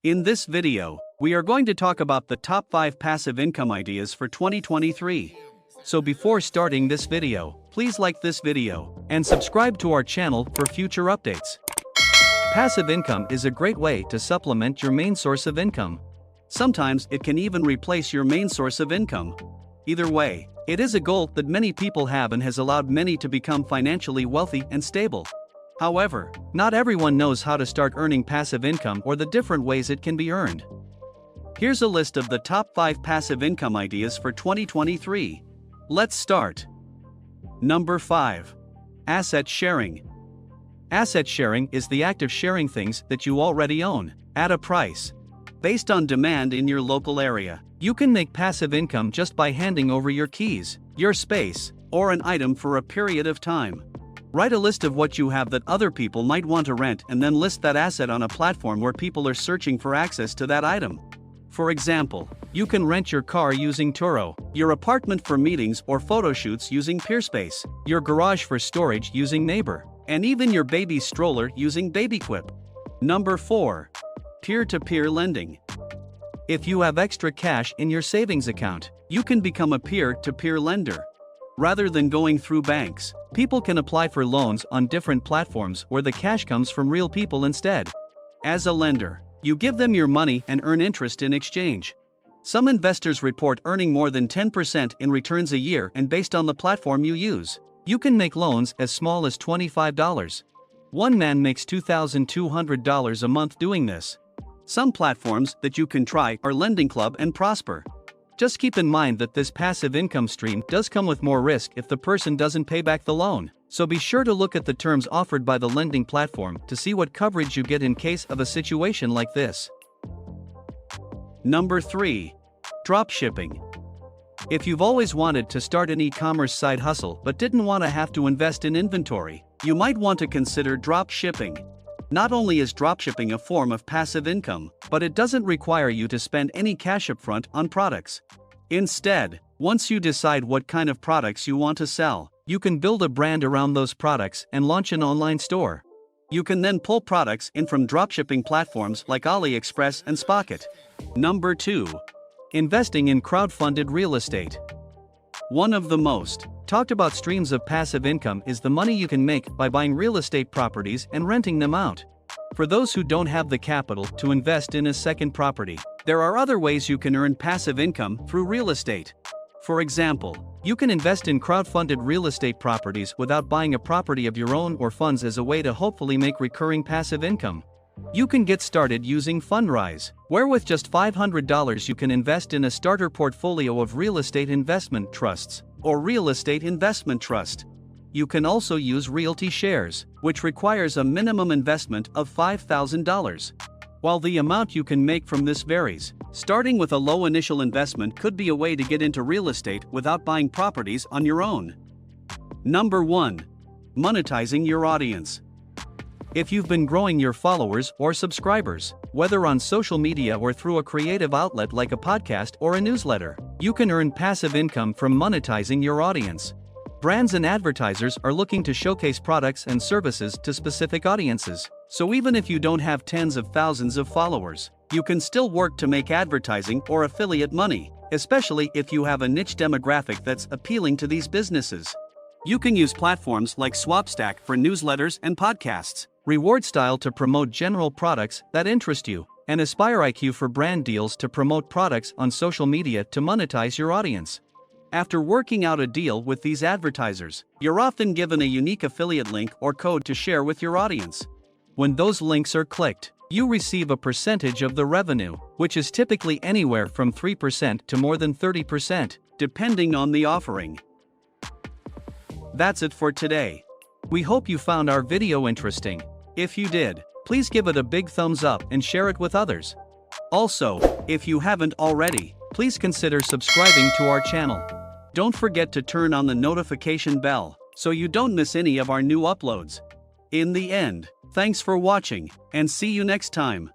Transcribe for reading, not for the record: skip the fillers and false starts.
In this video, we are going to talk about the top 5 passive income ideas for 2023. So before starting this video, please like this video and subscribe to our channel for future updates. Passive income is a great way to supplement your main source of income. Sometimes it can even replace your main source of income. Either way, it is a goal that many people have and has allowed many to become financially wealthy and stable. However, not everyone knows how to start earning passive income or the different ways it can be earned. Here's a list of the top 5 passive income ideas for 2023. Let's start. Number 5. Asset sharing. Asset sharing is the act of sharing things that you already own, at a price. Based on demand in your local area, you can make passive income just by handing over your keys, your space, or an item for a period of time. Write a list of what you have that other people might want to rent and then list that asset on a platform where people are searching for access to that item. For example, you can rent your car using Turo, your apartment for meetings or photo shoots using Peerspace, your garage for storage using Neighbor, and even your baby stroller using BabyQuip. Number 4. Peer-to-peer lending. If you have extra cash in your savings account, you can become a peer-to-peer lender. Rather than going through banks, people can apply for loans on different platforms where the cash comes from real people instead. As a lender, you give them your money and earn interest in exchange. Some investors report earning more than 10% in returns a year, and based on the platform you use, you can make loans as small as $25. One man makes $2,200 a month doing this. Some platforms that you can try are Lending Club and Prosper. Just keep in mind that this passive income stream does come with more risk if the person doesn't pay back the loan, so be sure to look at the terms offered by the lending platform to see what coverage you get in case of a situation like this. Number 3. Dropshipping. If you've always wanted to start an e-commerce side hustle but didn't want to have to invest in inventory, you might want to consider dropshipping. Not only is dropshipping a form of passive income, but it doesn't require you to spend any cash upfront on products. Instead, once you decide what kind of products you want to sell, you can build a brand around those products and launch an online store. You can then pull products in from dropshipping platforms like AliExpress and Spocket. Number 2. Investing in crowdfunded real estate. One of the most talked about streams of passive income is the money you can make by buying real estate properties and renting them out. For those who don't have the capital to invest in a second property, there are other ways you can earn passive income through real estate. For example, you can invest in crowdfunded real estate properties without buying a property of your own or funds as a way to hopefully make recurring passive income. You can get started using Fundrise, where with just $500 you can invest in a starter portfolio of real estate investment trusts, or real estate investment trust. You can also use Realty Shares, which requires a minimum investment of $5,000. While the amount you can make from this varies, starting with a low initial investment could be a way to get into real estate without buying properties on your own. Number 1. Monetizing your audience. If you've been growing your followers or subscribers, whether on social media or through a creative outlet like a podcast or a newsletter, you can earn passive income from monetizing your audience. Brands and advertisers are looking to showcase products and services to specific audiences, so even if you don't have tens of thousands of followers, you can still work to make advertising or affiliate money, especially if you have a niche demographic that's appealing to these businesses. You can use platforms like Swapstack for newsletters and podcasts, RewardStyle to promote general products that interest you, and AspireIQ for brand deals to promote products on social media to monetize your audience. After working out a deal with these advertisers, you're often given a unique affiliate link or code to share with your audience. When those links are clicked, you receive a percentage of the revenue, which is typically anywhere from 3% to more than 30%, depending on the offering. That's it for today. We hope you found our video interesting. If you did, please give it a big thumbs up and share it with others. Also, if you haven't already, please consider subscribing to our channel. Don't forget to turn on the notification bell so you don't miss any of our new uploads. In the end, thanks for watching, and see you next time.